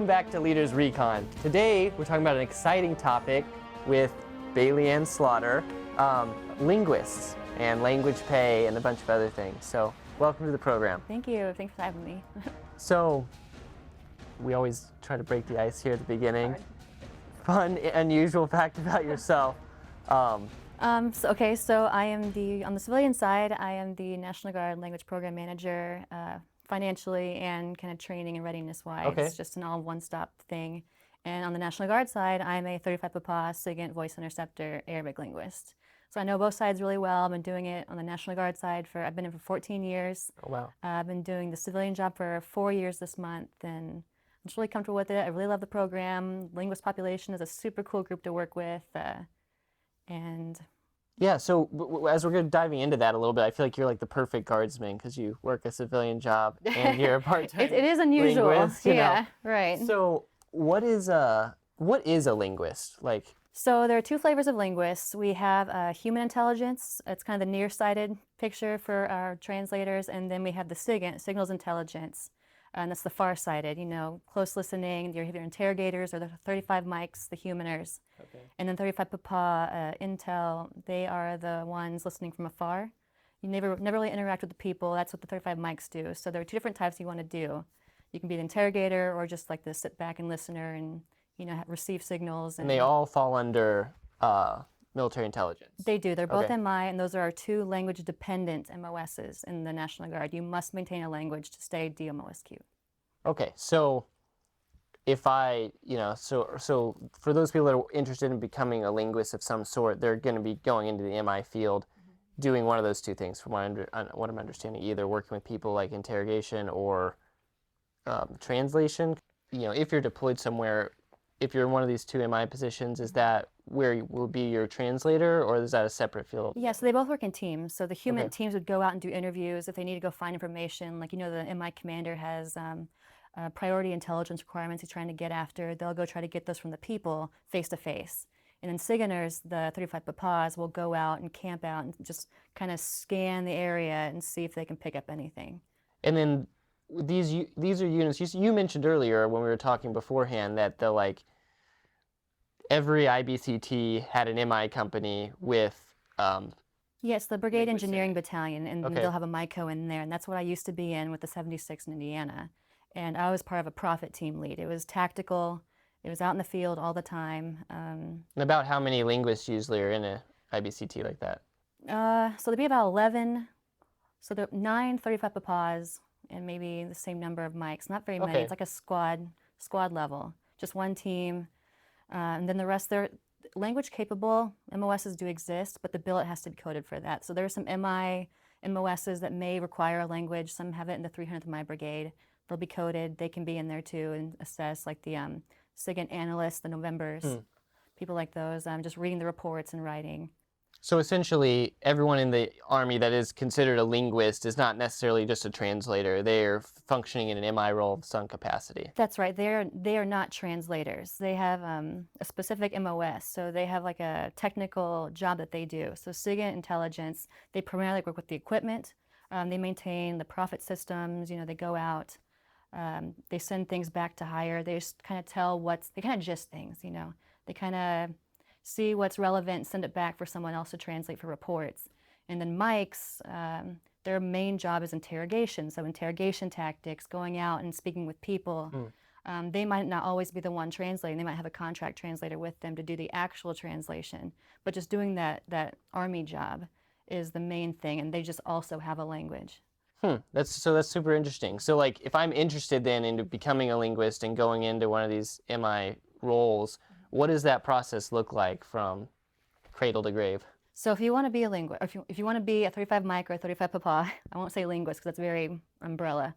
back to Leaders Recon. Today, we're talking about an exciting topic with Bailey Ann Slaughter, linguists and language pay and a bunch of other things. So, welcome to the program. Thank you. Thanks for having me. So, we always try to break the ice here at the beginning. Fun, unusual fact about yourself. So I am on the civilian side, I am the National Guard Language Program Manager, financially and kind of training and readiness-wise. Okay. It's just an all one-stop thing. And on the National Guard side, I'm a 35 Papa, SIGINT, voice interceptor, Arabic linguist. So I know both sides really well. I've been doing it on the National Guard side I've been in for 14 years. Oh, wow. I've been doing the civilian job for 4 years this month, and I'm just really comfortable with it. I really love the program. Linguist population is a super cool group to work with, and yeah, so as we're diving into that a little bit, I feel like you're like the perfect guardsman because you work a civilian job and you're a part-time it is unusual. linguist, Yeah, know. right. So what is a linguist? Like, so there are two flavors of linguists. We have human intelligence. It's kind of the nearsighted picture for our translators, and then we have the SIGINT, signals intelligence. And that's the far-sighted, close listening. You're either interrogators or the 35 mics, the humaners. okay. And then 35 Papa, Intel, they are the ones listening from afar. You never really interact with the people. That's what the 35 mics do. So there are two different types you want to do. You can be the interrogator or just like the sit back and listener and, receive signals. And they all fall under military intelligence. They do. They're both Okay. MI, and those are our two language-dependent MOSs in the National Guard. You must maintain a language to stay DMOSQ. Okay, so if so for those people that are interested in becoming a linguist of some sort, they're going to be going into the MI field, doing one of those two things, from what I'm understanding, either working with people like interrogation or translation. If you're deployed somewhere, if you're in one of these two MI positions, is that where you will be your translator, or is that a separate field? Yeah, so they both work in teams. So the human Okay. teams would go out and do interviews if they need to go find information. Like, the MI commander has priority intelligence requirements he's trying to get after. They'll go try to get those from the people face to face. And then SIGINTers, the 35 Papas, will go out and camp out and just kind of scan the area and see if they can pick up anything. And then these are units, you mentioned earlier when we were talking beforehand that every IBCT had an MI company with... Yes, the Brigade Engineering Battalion, and Okay. they'll have a MICO in there, and that's what I used to be in with the 76 in Indiana. And I was part of a profit team lead. It was tactical, it was out in the field all the time. And about how many linguists usually are in a IBCT like that? So there'd be about 11, so there are 9 35 Papas, and maybe the same number of mics. Not very many. Okay. It's like a squad level, just one team. And then the rest, they're language capable. MOSs do exist, but the billet has to be coded for that. So there are some MI MOSs that may require a language. Some have it in the 300th MI Brigade. They'll be coded. They can be in there too and assess, like the SIGINT analysts, the Novembers, people like those, just reading the reports and writing. So essentially, everyone in the Army that is considered a linguist is not necessarily just a translator. They are functioning in an MI role of some capacity. That's right. They are not translators. They have a specific MOS, so they have like a technical job that they do. So SIGINT intelligence, they primarily work with the equipment. They maintain the profit systems. They go out. They send things back to hire. They just kind of they kind of gist things. They kind of see what's relevant, send it back for someone else to translate for reports. And then mics, their main job is interrogation. So interrogation tactics, going out and speaking with people. They might not always be the one translating. They might have a contract translator with them to do the actual translation. But just doing that Army job is the main thing, and they just also have a language. That's super interesting. So like, if I'm interested then into becoming a linguist and going into one of these MI roles, what does that process look like from cradle to grave? So if you want to be a linguist, or if you want to be a 35 mic or a 35 Papa, I won't say linguist because that's very umbrella,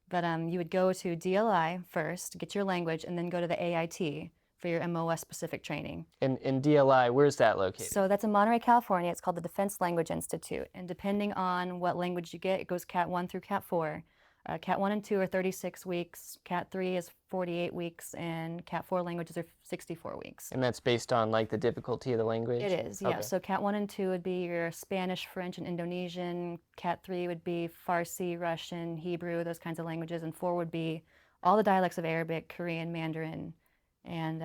but you would go to DLI first, get your language, and then go to the AIT for your MOS-specific training. In DLI, where's that located? So that's in Monterey, California. It's called the Defense Language Institute. And depending on what language you get, it goes Cat 1 through Cat 4. Cat 1 and 2 are 36 weeks, Cat 3 is 48 weeks, and Cat 4 languages are 64 weeks. And that's based on like the difficulty of the language? It is, yeah. Okay. So Cat 1 and 2 would be your Spanish, French, and Indonesian. Cat 3 would be Farsi, Russian, Hebrew, those kinds of languages. And 4 would be all the dialects of Arabic, Korean, Mandarin, and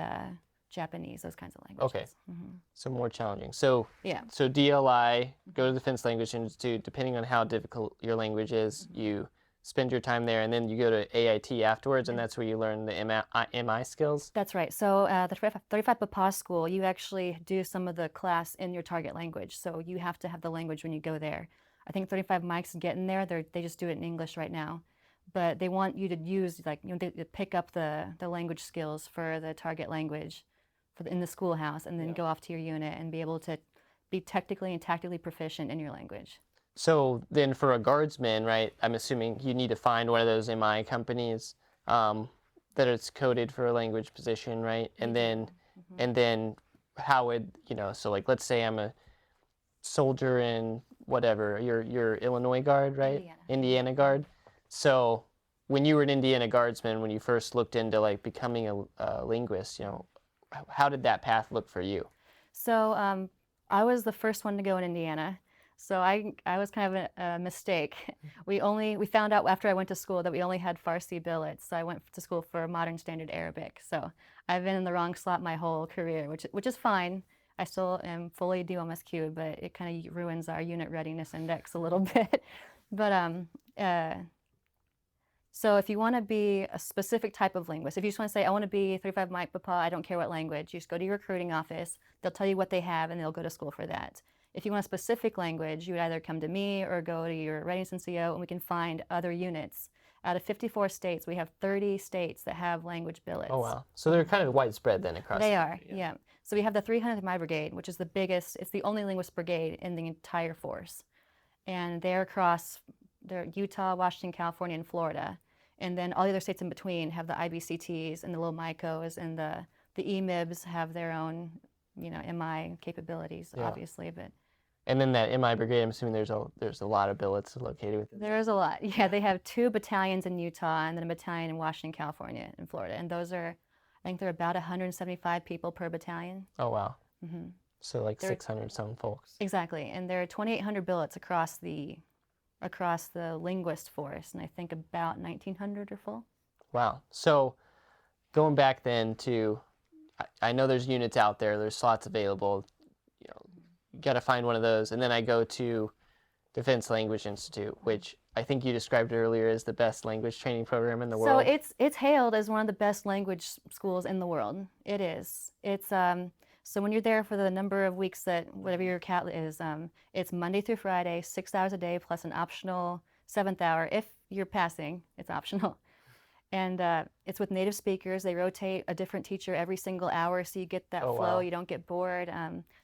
Japanese, those kinds of languages. Okay. Mm-hmm. So more challenging. So Yeah. so DLI, go to the Defense Language Institute. Depending on how difficult your language is, Mm-hmm. you spend your time there, and then you go to AIT afterwards, and that's where you learn the MI skills. That's right. So the 35 Papa School, you actually do some of the class in your target language. So you have to have the language when you go there. I think 35 Mike's getting there. They just do it in English right now. But they want you to use, like, they pick up the language skills for the target language in the schoolhouse, and then go off to your unit and be able to be technically and tactically proficient in your language. So then for a guardsman, right, I'm assuming you need to find one of those MI companies that it's coded for a language position, right? And then how would, so like let's say I'm a soldier in whatever, your Illinois Guard, right? Indiana Guard. So when you were an Indiana Guardsman, when you first looked into like becoming a linguist, how did that path look for you? So I was the first one to go in Indiana. So I was kind of a mistake. We found out after I went to school that we only had Farsi billets. So I went to school for Modern Standard Arabic. So I've been in the wrong slot my whole career, which is fine. I still am fully DOMSQ, but it kind of ruins our unit readiness index a little bit. But so if you want to be a specific type of linguist, if you just want to say, I want to be 35 Mike Papa, I don't care what language, you just go to your recruiting office, they'll tell you what they have, and they'll go to school for that. If you want a specific language, you would either come to me or go to your readiness NCO, and we can find other units. Out of 54 states, we have 30 states that have language billets. Oh, wow. So they're kind of widespread then across. They are, yeah. So we have the 300th MI Brigade, which is the biggest, it's the only linguist brigade in the entire force. And they're across Utah, Washington, California, and Florida. And then all the other states in between have the IBCTs and the little MICOs, and the EMIBs have their own, MI capabilities, obviously. But and then that MI Brigade, I'm assuming there's a lot of billets located within. There's a lot. Yeah, they have 2 battalions in Utah and then a battalion in Washington, California, and Florida. And those are, I think they're about 175 people per battalion. Oh, wow. Mm-hmm. So like 600 some folks. Exactly. And there are 2,800 billets across the linguist force, and I think about 1,900 are full. Wow. So going back then to, I know there's units out there, there's slots available, you got to find one of those. And then I go to Defense Language Institute, which I think you described earlier as the best language training program in the world. So it's hailed as one of the best language schools in the world. It is. It's so when you're there for the number of weeks that whatever your CAT is, it's Monday through Friday, 6 hours a day plus an optional 7th hour. If you're passing, it's optional. And it's with native speakers. They rotate a different teacher every single hour, so you get that flow. Wow. You don't get bored.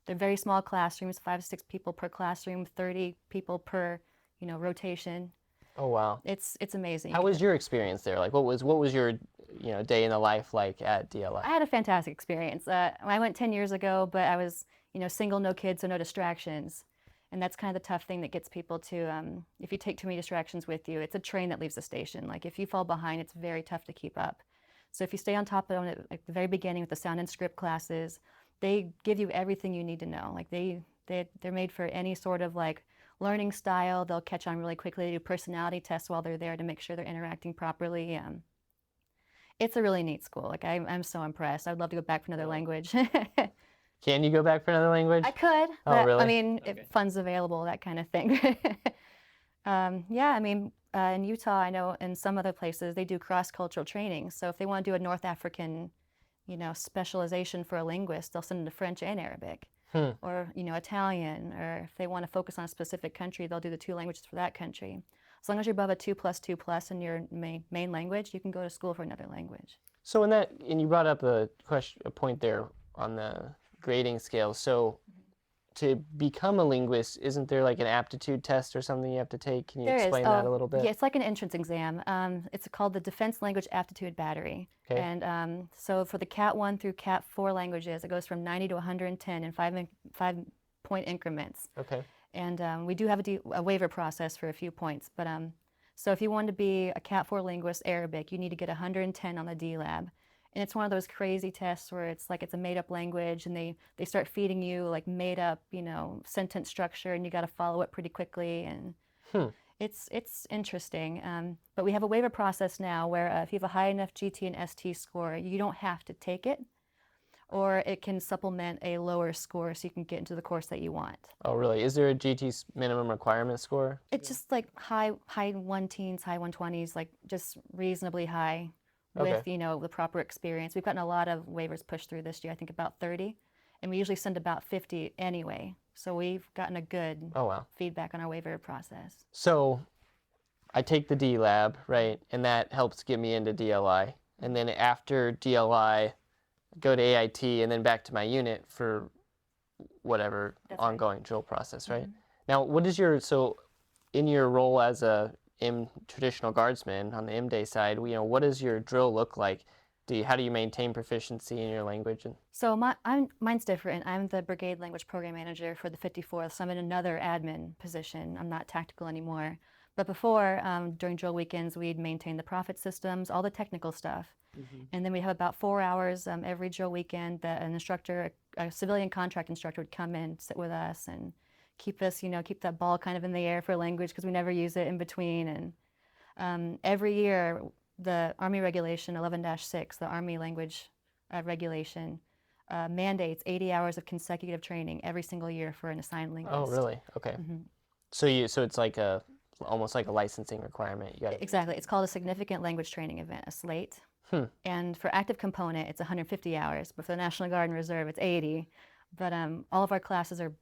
They're very small classrooms, 5 to 6 people per classroom, 30 people per, rotation. Oh, wow. It's amazing. How was your experience there? Like, what was your day in the life like at DLI? I had a fantastic experience. I went 10 years ago, but I was single, no kids, so no distractions. And that's kind of the tough thing that gets people to, if you take too many distractions with you, it's a train that leaves the station. Like if you fall behind, it's very tough to keep up. So if you stay on top of it at the very beginning with the sound and script classes, they give you everything you need to know. Like they're made for any sort of like learning style. They'll catch on really quickly. They do personality tests while they're there to make sure they're interacting properly. It's a really neat school. Like I'm so impressed. I would love to go back for another language. Can you go back for another language? I could. Oh, but, really? I mean, if funds available, that kind of thing. Yeah, I mean, in Utah, I know in some other places, they do cross-cultural training. So if they want to do a North African, specialization for a linguist, they'll send them to French and Arabic. Or, Italian. Or if they want to focus on a specific country, they'll do the 2 languages for that country. As long as you're above a 2+2+ in your main language, you can go to school for another language. So and you brought up a point there on the grading scale. So to become a linguist, isn't there like an aptitude test or something you have to take? Can you explain that a little bit? Yeah, it's like an entrance exam. It's called the Defense Language Aptitude Battery. Okay. And so for the Cat 1 through Cat 4 languages, it goes from 90 to 110 in 5-point increments. Okay. And we do have a waiver process for a few points. But so if you want to be a Cat 4 linguist, Arabic, you need to get 110 on the D-Lab. And it's one of those crazy tests where it's like it's a made-up language, and they start feeding you like made-up, sentence structure, and you got to follow it pretty quickly. And It's interesting, but we have a waiver process now where if you have a high enough GT and ST score, you don't have to take it, or it can supplement a lower score so you can get into the course that you want. Oh, really? Is there a GT minimum requirement score? It's just like high 1 teens, high 120s, like just reasonably high with, Okay. you know, the proper experience. We've gotten a lot of waivers pushed through this year, I think about 30, and we usually send about 50 anyway. So we've gotten a good Oh, wow. feedback on our waiver process. So I take the D lab, right? And that helps get me into DLI. And then after DLI, go to AIT and then back to my unit for whatever That's right. ongoing drill process, right? Now, what is your, so in your role as a traditional guardsman on the M-Day side, you know, what does your drill look like? How do you maintain proficiency in your language? So mine's different. I'm the brigade language program manager for the 54th, so I'm in another admin position. I'm not tactical anymore. But before, during drill weekends, we'd maintain the profit systems, all the technical stuff. And then we have about 4 hours every drill weekend that an instructor, a civilian contract instructor would come in, sit with us and keep us, you know, keep that ball kind of in the air for language because we never use it in between. And every year, the Army Regulation 11-6, the Army Language Regulation, mandates 80 hours of consecutive training every single year for an assigned linguist. Oh, really? Okay. So it's like almost like a licensing requirement. You got Exactly. It's called a significant language training event, a SLATE. And for active component, it's 150 hours. But for the National Guard and Reserve, it's 80. But all of our classes are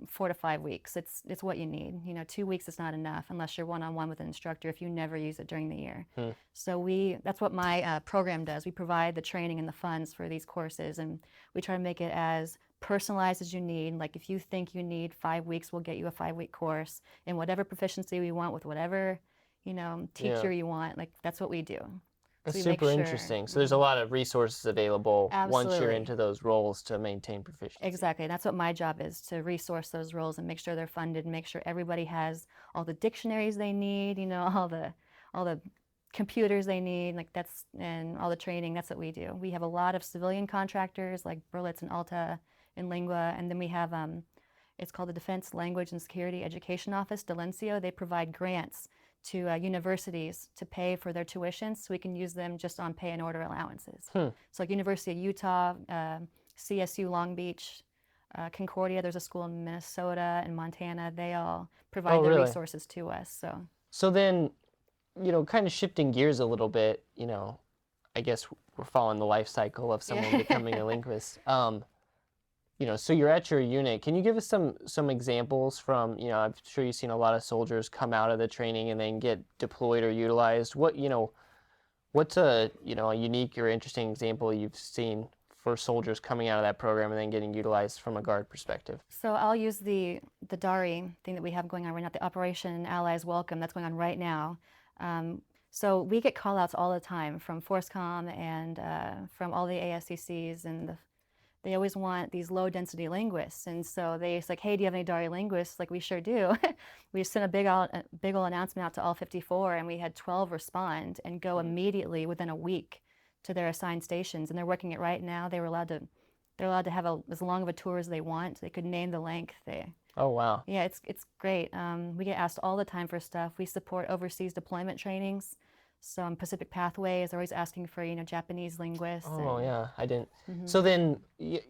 4 to 5 weeks. It's what you need. You know, 2 weeks is not enough unless you're one-on-one with an instructor if you never use it during the year. So that's what my program does. We provide the training and the funds for these courses, and we try to make it as personalized as you need. Like if you think you need 5 weeks, we'll get you a 5-week course in whatever proficiency we want with whatever, you know, teacher you want. Like that's what we do. That's So we make super sure- interesting. So there's a lot of resources available once you're Absolutely. into those roles to maintain proficiency. Exactly. That's what my job is, to resource those roles and make sure they're funded and make sure everybody has all the dictionaries they need, you know, all the computers they need, and all the training. That's what we do. We have a lot of civilian contractors like Berlitz and Alta and Lingua, and then we have it's called the Defense Language and Security Education Office, Delencio. They provide grants to universities to pay for their tuitions so we can use them just on pay and order allowances. So like University of Utah, CSU Long Beach, Concordia, there's a school in Minnesota and Montana. They all provide the really? resources to us. So then, you know, kind of shifting gears a little bit, you know, I guess we're following the life cycle of someone becoming a linguist. You know, so you're at your unit. Can you give us some examples from, you know, I'm sure you've seen a lot of soldiers come out of the training and then get deployed or utilized. What's a unique or interesting example you've seen for soldiers coming out of that program and then getting utilized from a guard perspective? So I'll use the DARI thing that we have going on right now, the Operation Allies Welcome, that's going on right now. So we get call-outs all the time from FORSCOM and from all the ASCCs, and they always want these low-density linguists. And so it's like, hey, do you have any DARI linguists? Like, we sure do. We sent a big old announcement out to all 54, and we had 12 respond and go immediately within a week to their assigned stations. And they're working it right now. They're allowed to have as long of a tour as they want. They could name the length. Oh, wow. Yeah, it's great. We get asked all the time for stuff. We support overseas deployment trainings. So Pacific Pathway is always asking for, you know, Japanese linguists. Oh, yeah, I didn't. So then,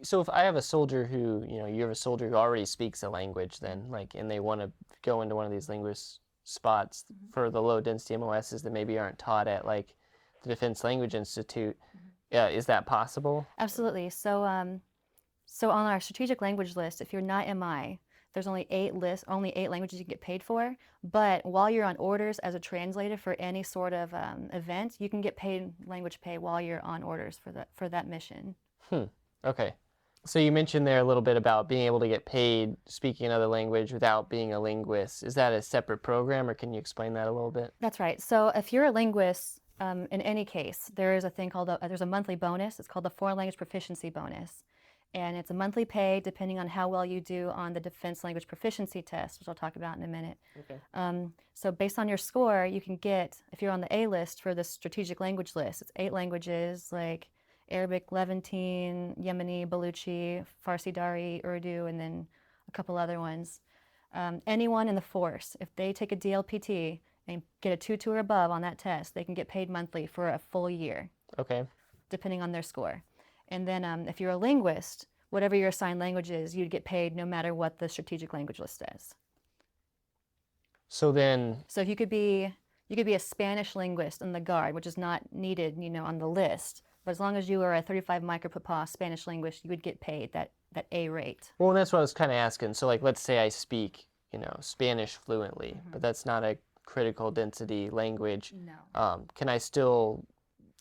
so if I have a soldier who, you know, you have a soldier who already speaks a language then, like, and they want to go into one of these linguist spots for the low density MOSs that maybe aren't taught at like the Defense Language Institute, is that possible? Absolutely. So on our strategic language list, if you're not MI, there's only 8 languages you can get paid for. But while you're on orders as a translator for any sort of event, you can get paid language pay while you're on orders for that mission. Okay. So you mentioned there a little bit about being able to get paid speaking another language without being a linguist. Is that a separate program, or can you explain that a little bit? That's right. So if you're a linguist, in any case, there is a thing called there's a monthly bonus. It's called the Foreign Language Proficiency Bonus. And it's a monthly pay depending on how well you do on the Defense Language Proficiency Test, which I'll talk about in a minute. Okay. So based on your score, you can get, if you're on the A list for the strategic language list, it's 8 languages like Arabic, Levantine, Yemeni, Baluchi, Farsi, Dari, Urdu, and then a couple other ones. Anyone in the force, if they take a DLPT and get a 2-2 or above on that test, they can get paid monthly for a full year. Okay. Depending on their score. And then if you're a linguist, whatever your assigned language is, you'd get paid no matter what the strategic language list says. So then... So if you could be a Spanish linguist in the Guard, which is not needed, on the list, but as long as you are a 35 microPPA Spanish linguist, you would get paid that A rate. Well, that's what I was kind of asking. So, like, let's say I speak, Spanish fluently, but that's not a critical density language. No. Can I still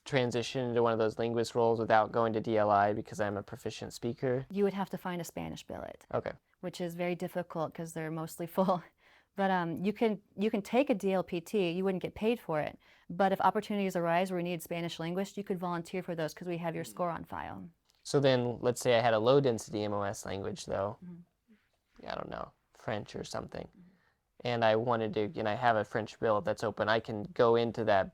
transition into one of those linguist roles without going to DLI because I'm a proficient speaker? You would have to find a Spanish billet. Okay. Which is very difficult because they're mostly full. But you can take a DLPT. You wouldn't get paid for it. But if opportunities arise where we need Spanish linguists, you could volunteer for those because we have your score on file. So then, let's say I had a low density MOS language, though. I don't know, French or something. And I wanted to, and I have a French billet that's open. I can go into that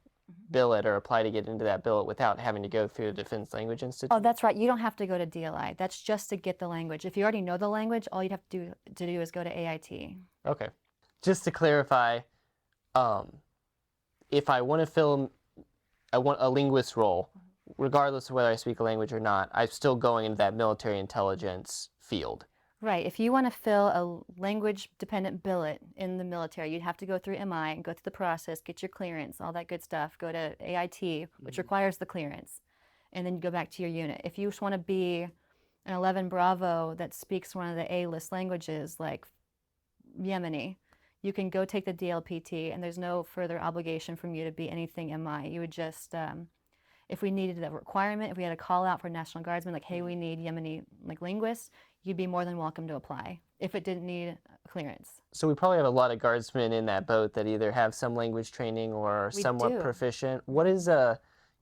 billet or apply to get into that billet without having to go through the Defense Language Institute? Oh, that's right. You don't have to go to DLI. That's just to get the language. If you already know the language, all you'd have to do is go to AIT. Okay. Just to clarify, if I want a linguist role, regardless of whether I speak a language or not, I'm still going into that military intelligence field. Right. If you want to fill a language-dependent billet in the military, you'd have to go through MI and go through the process, get your clearance, all that good stuff. Go to AIT, which requires the clearance, and then you go back to your unit. If you just want to be an 11 Bravo that speaks one of the A-list languages like Yemeni, you can go take the DLPT, and there's no further obligation from you to be anything MI. You would just, if we needed a requirement, if we had a call out for National Guardsmen, like, hey, we need Yemeni linguists, you'd be more than welcome to apply if it didn't need clearance. So we probably have a lot of guardsmen in that boat that either have some language training or are somewhat proficient. What is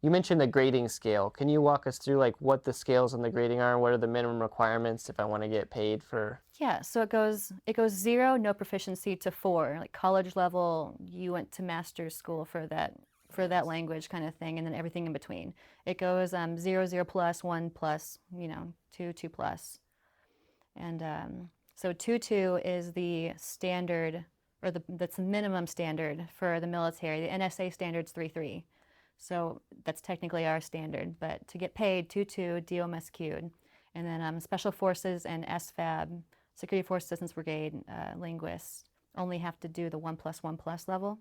you mentioned the grading scale. Can you walk us through what the scales on the grading are and what are the minimum requirements if I want to get paid for? Yeah, so it goes 0, no proficiency, to 4, like college level. You went to master's school for that language kind of thing, and then everything in between. It goes 0, 0 plus, 1 plus, 2, 2 plus. And so 2-2 is the standard, or that's the minimum standard for the military. The NSA standard's 3-3. So that's technically our standard. But to get paid, 2-2, DOMSQ'd. And then Special Forces and SFAB, Security Force Assistance Brigade linguists, only have to do the 1+1+ level.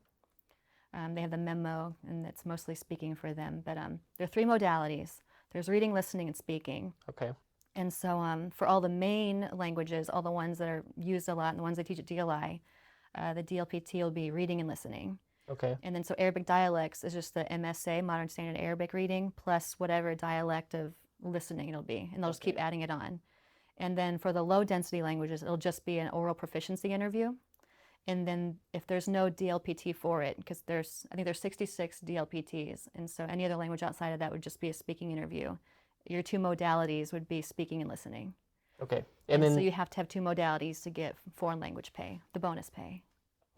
They have the memo, and it's mostly speaking for them. But there are 3 modalities. There's reading, listening, and speaking. Okay. And so for all the main languages, all the ones that are used a lot and the ones they teach at DLI, the DLPT will be reading and listening. Okay. And then so Arabic dialects is just the MSA, Modern Standard Arabic reading, plus whatever dialect of listening it'll be. And they'll just keep adding it on. And then for the low density languages, it'll just be an oral proficiency interview. And then if there's no DLPT for it, because I think there's 66 DLPTs, and so any other language outside of that would just be a speaking interview. Your 2 modalities would be speaking and listening. Okay. And then, so you have to have 2 modalities to get foreign language pay, the bonus pay.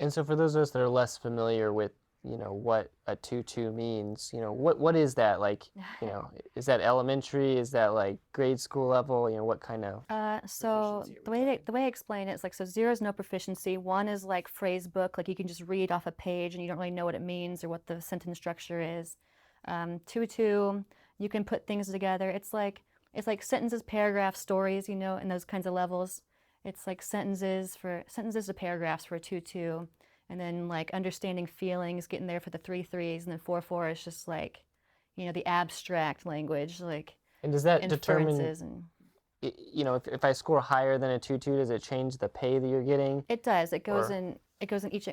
And so for those of us that are less familiar with, what a 2-2 means, what is that? Is that elementary? Is that grade school level? What kind of? So the way I explain it is so 0 is no proficiency. 1 is like phrase book, you can just read off a page and you don't really know what it means or what the sentence structure is. 2-2, you can put things together. It's like sentences, paragraphs, stories, in those kinds of levels. It's like sentences to paragraphs for a 2-2, and then understanding feelings, getting there for the 3-3s, and then 4-4 is just the abstract language, And does that inferences determine? If I score higher than a 2-2, does it change the pay that you're getting? It does. It goes in each,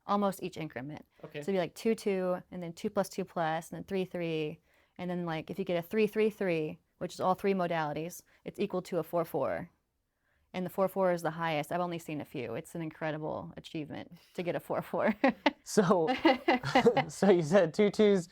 almost each increment. Okay. So it'd be 2-2, and then 2+2+, and then 3-3, and then if you get a 3-3-3, which is all 3 modalities, it's equal to a 4-4. And the 4-4 is the highest. I've only seen a few. It's an incredible achievement to get a 4-4. So you said 2-2s,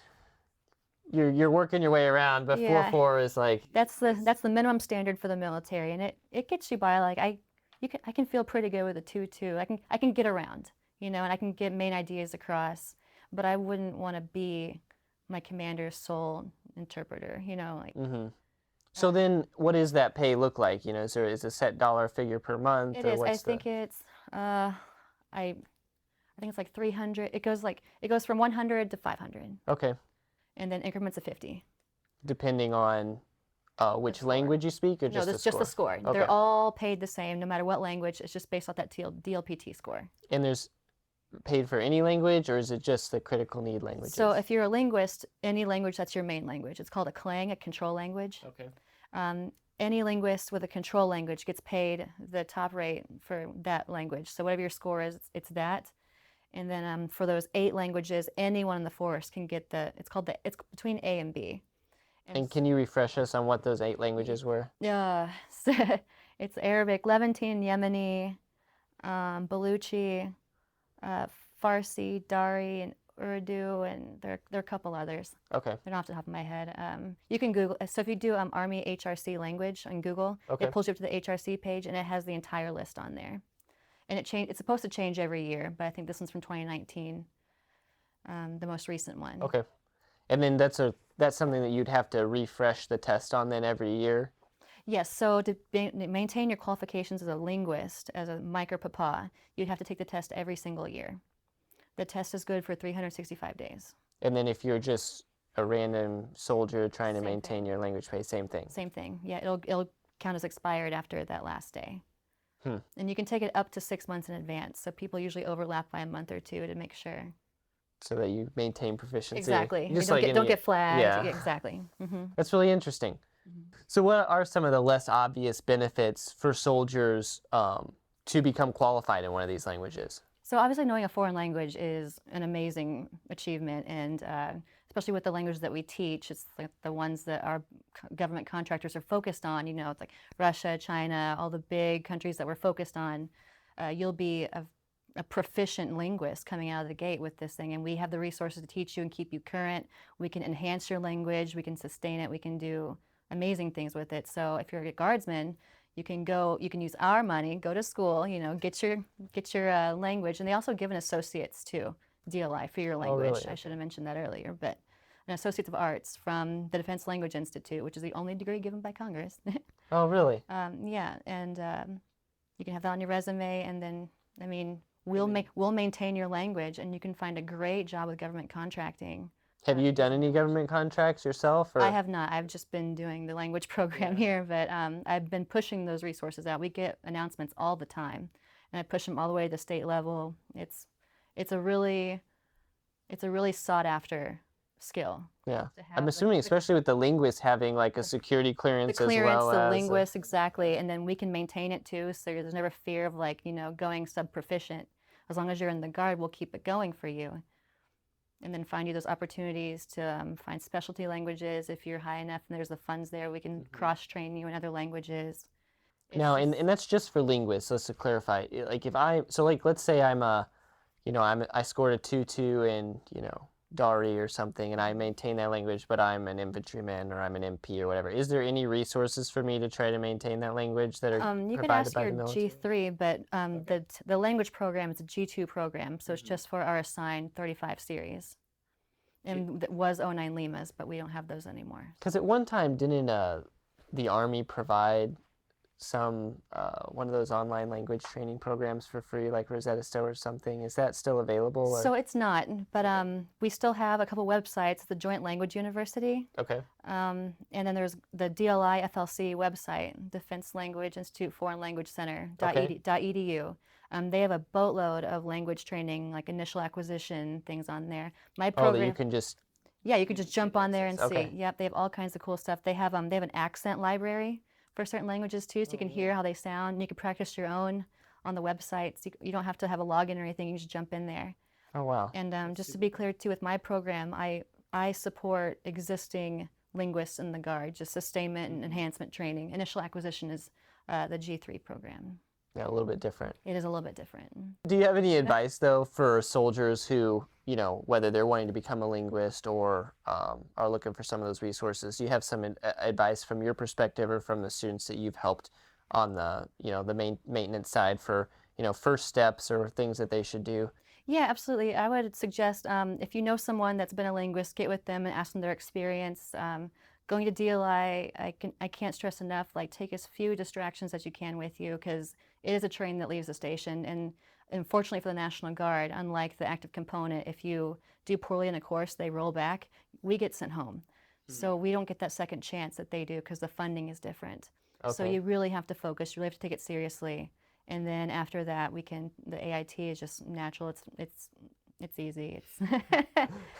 you're working your way around, but 4-4 is that's the minimum standard for the military, and it gets you by. I can feel pretty good with a 2-2. I can get around, and I can get main ideas across, but I wouldn't want to be my commander's sole interpreter, Mm-hmm. So then what does that pay look like? Is there a set dollar figure per month? It is. I think it's I I think it's like 300. It goes from 100 to 500, Okay. and then increments of 50. Depending on which score. language you speak, or No, just the that's score? just the score. Okay. They're all paid the same, no matter what language. It's just based off that DLPT score. And there's paid for any language, or is it just the critical need languages? So if you're a linguist, any language that's your main language. It's called a CLANG, a control language. Okay. Any linguist with a control language gets paid the top rate for that language. So whatever your score is, it's that. And then for those 8 languages, anyone in the force can get it's between A and B. And can you refresh us on what those 8 languages were? Yeah, it's Arabic, Levantine, Yemeni, Baluchi, Farsi, Dari, and Urdu, and there are a couple others. Okay. They're not off the top of my head. You can Google. So if you do Army HRC language on Google, Okay. it pulls you up to the HRC page, and it has the entire list on there. And it's supposed to change every year, but I think this one's from 2019, the most recent one. Okay. And then that's something that you'd have to refresh the test on then every year? Yes, so to maintain your qualifications as a linguist, as a micro papa, you'd have to take the test every single year. The test is good for 365 days. And then if you're just a random soldier trying to Same maintain thing. your language base, same thing? Same thing. Yeah, it'll count as expired after that last day. Hmm. And you can take it up to 6 months in advance. So people usually overlap by a month or 2 to make sure. So that you maintain proficiency. Exactly. Just You like don't get flagged. Yeah. Exactly. Mm-hmm. That's really interesting. Mm-hmm. So what are some of the less obvious benefits for soldiers to become qualified in one of these languages? So obviously knowing a foreign language is an amazing achievement, and especially with the languages that we teach, it's like the ones that our government contractors are focused on, it's like Russia, China, all the big countries that we're focused on. You'll be a proficient linguist coming out of the gate with this thing, and we have the resources to teach you and keep you current. We can enhance your language, we can sustain it, we can do amazing things with it. So if you're a guardsman, you can use our money, go to school, get your language, and they also give an associates too, DLI for your language. Oh, really? I should have mentioned that earlier, but an Associate of Arts from the Defense Language Institute, which is the only degree given by Congress. Oh, really? Yeah, and you can have that on your resume, and then we'll maintain your language, and you can find a great job with government contracting. Have you done any government contracts yourself? Or? I have not. I've just been doing the language program here, but I've been pushing those resources out. We get announcements all the time, and I push them all the way to the state level. It's a really sought after skill. Yeah, I'm assuming, especially with the linguist having like a security clearance, the clearance, as well the as linguist, exactly, and then we can maintain it too. So there's never fear of going sub-proficient. As long as you're in the Guard, we'll keep it going for you. And then find you those opportunities to find specialty languages. If you're high enough and there's the funds there, we can cross-train you in other languages. Now, and that's just for linguists, just to clarify. Like let's say I scored a 2.2 in, Dari or something, and I maintain that language, but I'm an infantryman or I'm an MP or whatever. Is there any resources for me to try to maintain that language that are you could provided ask by your the military? G3, but the language program is a G2 program, so it's just for our assigned 35 series. And that was 09 Limas, but we don't have those anymore. Because at one time, didn't the Army provide some one of those online language training programs for free, like Rosetta Stone or something? Is that still available? Or? So it's not, but we still have a couple websites. The Joint Language University. Okay. And then there's the DLI FLC website, Defense Language Institute Foreign Language Center .edu. They have a boatload of language training, like initial acquisition things on there. My program. That you can just. Yeah, you can just jump on there and Okay. see. Yep, they have all kinds of cool stuff. They have an accent library for certain languages too, so you can hear how they sound. And you can practice your own on the website. So you don't have to have a login or anything. You can just jump in there. Oh, wow. And just to be clear too, with my program, I support existing linguists in the Guard, just sustainment and enhancement training. Initial acquisition is the G3 program. Yeah, a little bit different. It is a little bit different. Do you have any advice, though, for soldiers who, whether they're wanting to become a linguist or are looking for some of those resources? Do you have some advice from your perspective or from the students that you've helped on the, the maintenance side for, first steps or things that they should do? Yeah, absolutely. I would suggest if you know someone that's been a linguist, get with them and ask them their experience. Going to DLI, I can't stress enough, take as few distractions as you can with you, because it is a train that leaves the station. And unfortunately for the National Guard, unlike the active component, if you do poorly in a course, they roll back, we get sent home. So we don't get that second chance that they do because the funding is different. So Okay. you really have to focus, you really have to take it seriously. And then after that, the AIT is just natural, it's easy.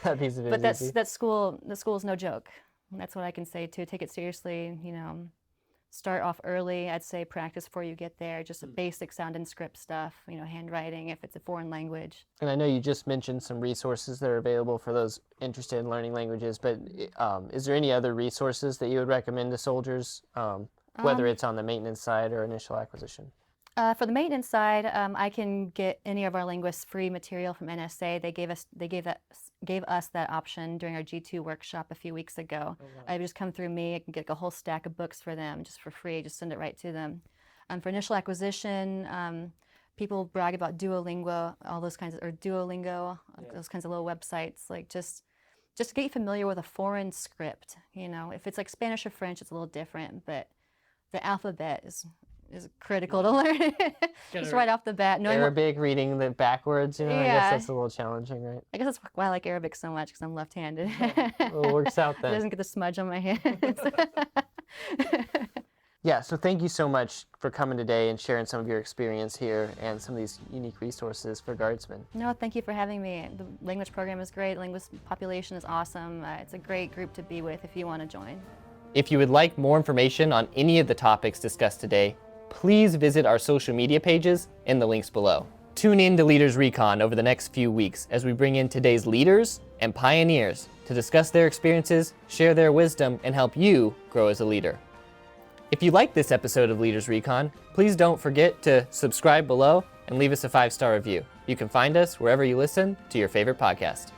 That piece of it But is easy. the school is no joke. That's what I can say too. Take it seriously, start off early. I'd say practice before you get there, just a basic sound and script stuff, handwriting if it's a foreign language. And I know you just mentioned some resources that are available for those interested in learning languages, but is there any other resources that you would recommend to soldiers, whether it's on the maintenance side or initial acquisition? For the maintenance side, I can get any of our linguists free material from NSA. They gave us that option during our G2 workshop a few weeks ago. Oh, wow. I just come through me. I can get a whole stack of books for them just for free. Just send it right to them. For initial acquisition, people brag about Duolingo, Duolingo, those kinds of little websites. Like just to get you familiar with a foreign script. If it's like Spanish or French, it's a little different, but the alphabet is critical to learn. Just right off the bat. Arabic, reading the backwards, I guess Yeah. that's a little challenging, right? I guess that's why I like Arabic so much, because I'm left-handed. Well, it works out It then. doesn't get the smudge on my hands. Yeah, so thank you so much for coming today and sharing some of your experience here and some of these unique resources for guardsmen. No, thank you for having me. The language program is great. The linguist population is awesome. It's a great group to be with if you want to join. If you would like more information on any of the topics discussed today, please visit our social media pages in the links below. Tune in to Leaders Recon over the next few weeks as we bring in today's leaders and pioneers to discuss their experiences, share their wisdom, and help you grow as a leader. If you like this episode of Leaders Recon, please don't forget to subscribe below and leave us a 5-star review. You can find us wherever you listen to your favorite podcast.